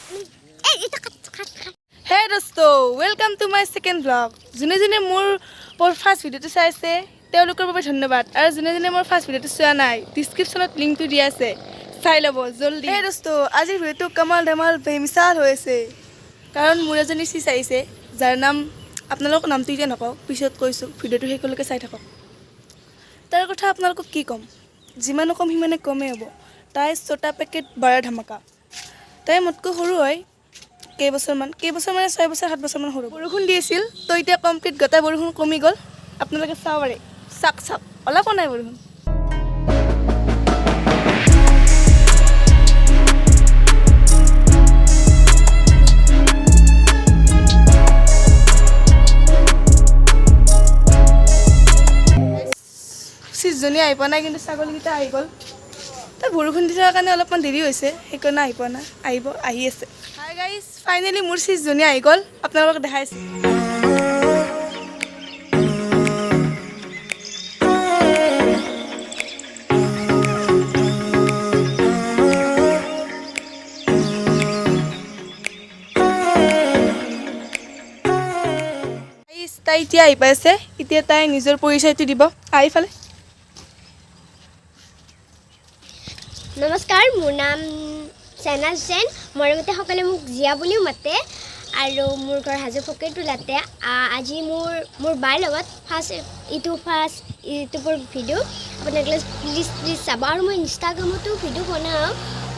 Hey dosto, welcome to my second vlog. June june mor first video to saise তেওঁলোকৰ বাবে ধন্যবাদ আৰু জনে মোৰ ফাৰ্ষ্ট ভিডিওটো চোৱা নাই ডেসক্ৰিপচনত লিংকটো দিয়া আছে চাই লব জলদি হে দোস্তো আজি ভিডিওটো কমাল ধমাল বেমিসাল হৈছে কাৰণ মোৰ এজনী সি চাইছে যাৰ নাম আপোনালোক নামটো এতিয়া নকও পিছত কৈছো ভিডিওটো হেকলৈকে চাই থাকক তাৰ কথা আপোনালোকক কি কম যিমান কম হিমানে কমে হ'ব তাই ছটা পেকেট বড়া ধমাকা তাই মতকৈ সৰু হয় কেইবছৰ মানে 6 বছৰ 7 বছৰ মান সৰু বৰষুণ দি আছিল তো এতিয়া কমপ্লিট গটা বৰষুণ কমি গল আপোনালোকে চাও পাৰে সাক সাক অলপ নাই বৰষুণ সিজনী আই পনা কিন্তু ছাগলীটা আই গল তো বৰষুণ দিছাৰ কাৰণে অলপমান দেৰি হৈছে হেকনা আই পনা আইব আহি আছে হাই গাইস ফাইনালি মোৰ সিজনী আই গল আপোনালোকক দেখাইছো তাই এতিয়া আহি পাইছে এতিয়া তাই নিজৰ পৰিচয়টো দিব আইফালে নমস্কাৰ মোৰ নাম সেনা সেন মৰমতে সকলে মোক জিয়া বুলিও মাতে আৰু মোৰ ঘৰ হাজো ফকেটোলাতে আজি মোৰ বাৰ লগত ফাৰ্ষ্ট ইউটিউবৰ ভিডিও আপোনালোকে প্লিজ চাব আৰু মই ইনষ্টাগ্ৰামতো ভিডিও বনাওঁ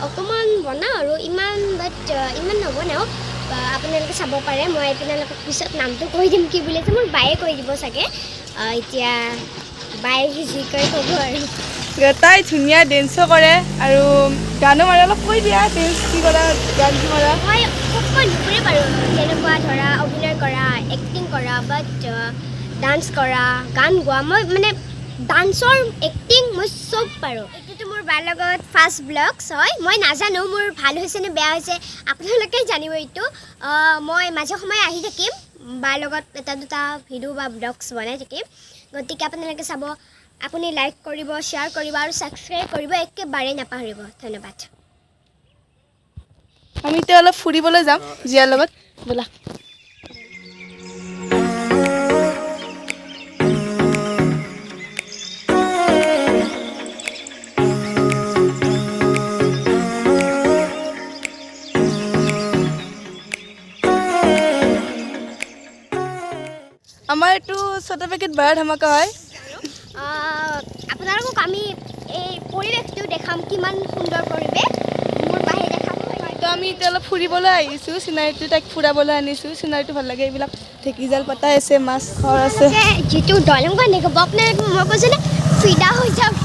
অকণমান বনাওঁ আৰু ইমান নবনাওঁ আপোনালোকে চাব পাৰে মই আপোনালোকক পিছত নামটো কৈ দিম কি বুলি আছে মোৰ বায়ে কৈ দিব চাগে এতিয়া বায়ে যি কয় ক'ব আৰু তাই ধুনীয়া ডেন্সো কৰে আৰু গানো মাৰে অলপ কৈ দিয়া ডেন্স কি কৰা গান কি কৰা মই সকলোবোৰে পাৰোঁ যেনেকুৱা ধৰা অভিনয় কৰা এক্টিং কৰা বাট ডান্স কৰা গান গোৱা মই মানে ডান্সৰ এক্টিং মই চব পাৰোঁ এইটোতো মোৰ বাৰ লগত ফাৰ্ষ্ট ব্লগছ হয় মই নাজানো মোৰ ভাল হৈছে নে বেয়া হৈছে আপোনালোকে জানিব এইটো মই মাজে সময়ে আহি থাকিম বাৰ লগত এটা দুটা ভিডিঅ' বা ব্লগছ বনাই থাকিম গতিকে আপোনালোকে চাব আপুনি লাইক কৰিব শ্বেয়াৰ কৰিব আৰু ছাবস্ক্ৰাইব কৰিব একেবাৰে নাপাহৰিব ধন্যবাদ আমি এতিয়া অলপ ফুৰিবলৈ যাম জিয়াৰ লগত বলা আমাৰ এইটো ছটা পেকেট বড়া ধমাকা হয় আপোনালোকক আমি এই পৰিৱেশটো দেখাম কিমান সুন্দৰ পৰিৱেশ মোৰ বাহিৰে দেখাম তো আমি এতিয়া অলপ ফুৰিবলৈ আহিছোঁ চিনাৰীটো তাইক ফুৰাবলৈ আনিছোঁ চিনাৰীটো ভাল লাগে এইবিলাক ঢেকীজাল পাতা আছে মাছ ঘৰ আছে যিটো দলংখন দেখিব আপোনালোকে মই কৈছোঁ নে ফিদা হৈ যাব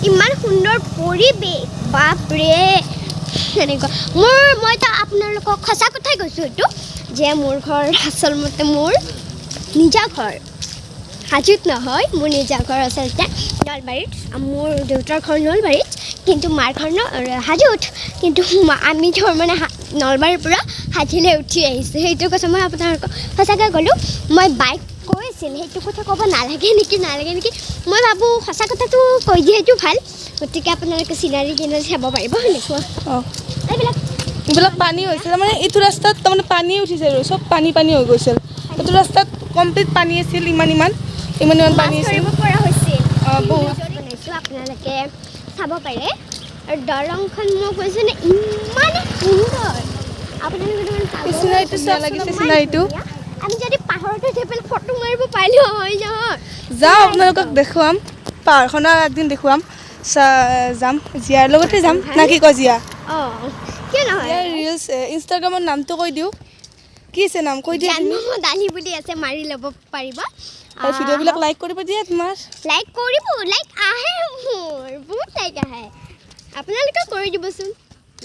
ইমান সুন্দৰ পৰিৱেশ বাপৰে এনেকুৱা মই তো আপোনালোকক সঁচা কথাই কৈছোঁ এইটো যে মোৰ ঘৰ আচলমতে মোৰ নিজা ঘৰ হাজোত নহয় মোৰ নিজা ঘৰ আচলতে নলবাৰীত মোৰ দেউতাৰ ঘৰ নলবাৰীত কিন্তু মাৰ ঘৰ হাজোত কিন্তু আমি ধৰ মানে নলবাৰীৰ পৰা হাজোলৈ উঠি আহিছোঁ সেইটো কথা মই আপোনালোকক সঁচাকৈ ক'লোঁ মই বাইক কৈছিল সেইটো কথা ক'ব নালাগে নেকি মই ভাবোঁ সঁচা কথাটো কৈ দিয়াটো ভাল গতিকে আপোনালোকে চিনাৰী কিনাৰী চাব পাৰিব সেনেকুৱা এইবিলাক পানী হৈছিল মানে এইটো ৰাস্তাত তাৰমানে পানী উঠিছে আৰু চব পানী হৈ গৈছিল এইটো ৰাস্তাত কমপ্লিট পানী আছিল ইমান পানী কৰিব পৰা হৈছিল বহুত বনাইছোঁ আপোনালোকে চাব পাৰে আৰু দলংখন মই কৈছোঁ নে ইমানেই সুন্দৰ আপোনালোকে চিনাৰীটো আমি যদি পাহাৰটো উঠি পেলাই ফটো মাৰিব পাৰিলোঁ হয় নহয় যাওঁ আপোনালোকক দেখুৱাম পাহাৰখনক একদিন দেখুৱাম যাম জিয়াৰ লগতে যাম না কি কয় জিয়া কিয় নহয় ৰিলছ ইনষ্টাগ্ৰামৰ নামটো কৈ দিওঁ কি আছে নাম কৈ দিয়া দালি বুলি আছে মাৰি ল'ব পাৰিব আৰু ভিডিঅ'বিলাক লাইক কৰিব দিয়ে তোমাৰ লাইক কৰিব লাইক আহে মোৰ বহুত লাইক আহে আপোনালোকে কৰি দিবচোন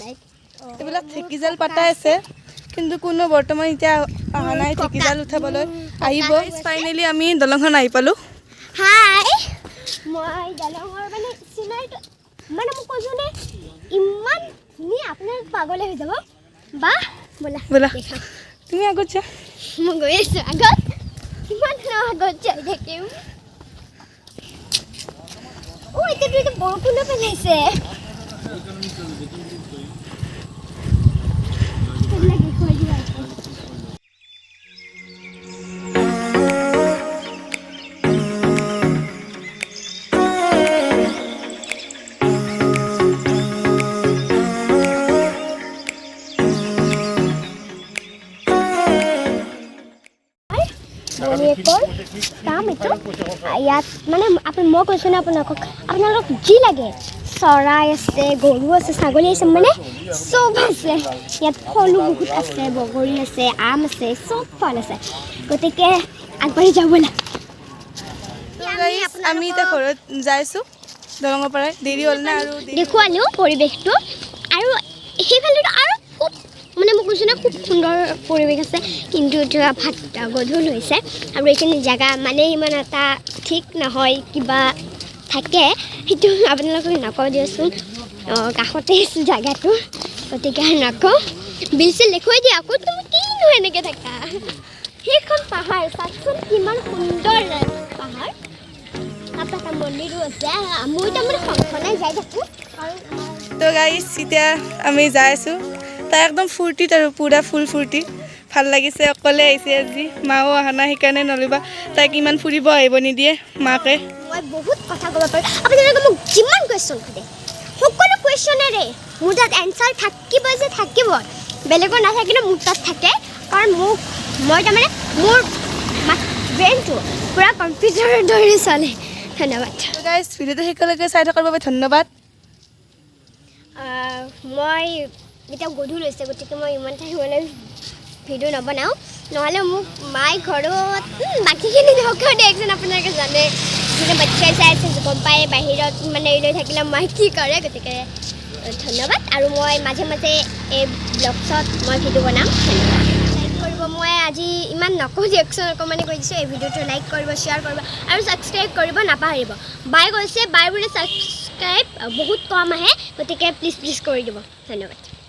লাইক এইবিলাক ঢেকীজাল পাতা আছে কিন্তু কোনো বৰ্তমান এতিয়া অহা নাই ঢেকীজাল উঠাবলৈ আহিব ফাইনেলি আমি দলংখন আহি পালোঁ হাই মই দলঙৰ মানে চিনাৰীটো মানে মই কৈছোঁ নে ইমান ধুনীয়া আপোনালোক পাগলে হৈ যাব বা ব'লা তুমি আগত যা মই গৈ আছোঁ আগত কিমান আগত যাই থাকিম এতিয়া বৰষুণো পেলাইছে ছাগলীয়েকৰ কাম এইটো ইয়াত মানে মই কৈছোঁ ন আপোনালোকক যি লাগে চৰাই আছে গৰু আছে ছাগলী আছে মানে চব আছে ইয়াত ফলো বহুত আছে বগৰী আছে আম আছে চব ফল আছে গতিকে আগবাঢ়ি যাব লাগে আমি এতিয়া ঘৰত যাইছোঁ দলঙৰ পৰাই দেৰি হ'ল না আৰু দেখুৱালোঁ পৰিৱেশটো আৰু সেইফালেতো আৰু খুব মানে মই কৈছোঁ ন খুব সুন্দৰ পৰিৱেশ আছে কিন্তু এতিয়া ভাত গধূল হৈছে আৰু এইখিনি জেগা মানে ইমান এটা ঠিক নহয় কিবা থাকে সেইটো আপোনালোকক নকওঁ দিয়কচোন কাষতে জেগাটো গতিকে নকওঁ বেছি লেখুৱাই দিয়ে আকৌ তুমি কিনো এনেকৈ থাকা সেইখন পাহাৰ চাওকচোন কিমান সুন্দৰ পাহাৰ তাত এটা মন্দিৰো আছে মই তাৰমানে সঘনাই যাই থাকোঁ তো গাইছ এতিয়া আমি যাই আছোঁ তাই একদম ফূৰ্তিত আৰু পূৰা ফুল ফূৰ্তি ভাল লাগিছে অকলে আহিছে আজি মাও অহা নাই সেইকাৰণে নল'বা তাইক ইমান ফুৰিব আহিব নিদিয়ে মাকে মই বহুত কথা ক'ব পাৰোঁ আপোনালোকে মোক যিমান কুৱেশ্যন সোধে সকলো কুৱেশ্যনেৰে মোৰ তাত এনচাৰ থাকিব যে থাকিব বেলেগৰ নাথাকিলে মোৰ তাত থাকে কাৰণ মই তাৰমানে মোৰ ব্ৰেইনটো পূৰা কম্পিউটাৰৰ দৰে চলে ধন্যবাদ গাইছ ভিডিঅ'টো শেষলৈকে চাই থকাৰ বাবে ধন্যবাদ মই এতিয়া গধূল হৈছে গতিকে মই ইমান টাইমলৈ ভিডিঅ' নবনাওঁ নহ'লে মোক মায়ে ঘৰত বাকীখিনি নকওঁ দিয়কচোন আপোনালোকে জানে যোনে বাচ্ছাই চাই আছে গম পায় বাহিৰত মানে লৈ থাকিলে মায়ে কি কৰে গতিকে ধন্যবাদ আৰু মই মাজে মাজে এই ব্লগছত মই ভিডিঅ' বনাম ধন্যবাদ লাইক কৰিব মই আজি ইমান নকওঁ দিয়কচোন অকণমানে কৈ দিছোঁ এই ভিডিঅ'টো লাইক কৰিব শ্বেয়াৰ কৰিব আৰু ছাবস্ক্ৰাইব কৰিব নাপাহৰিব বাই কৈছে বাই বোলে ছাবস্ক্ৰাইব বহুত কম আহে গতিকে প্লিজ কৰি দিব ধন্যবাদ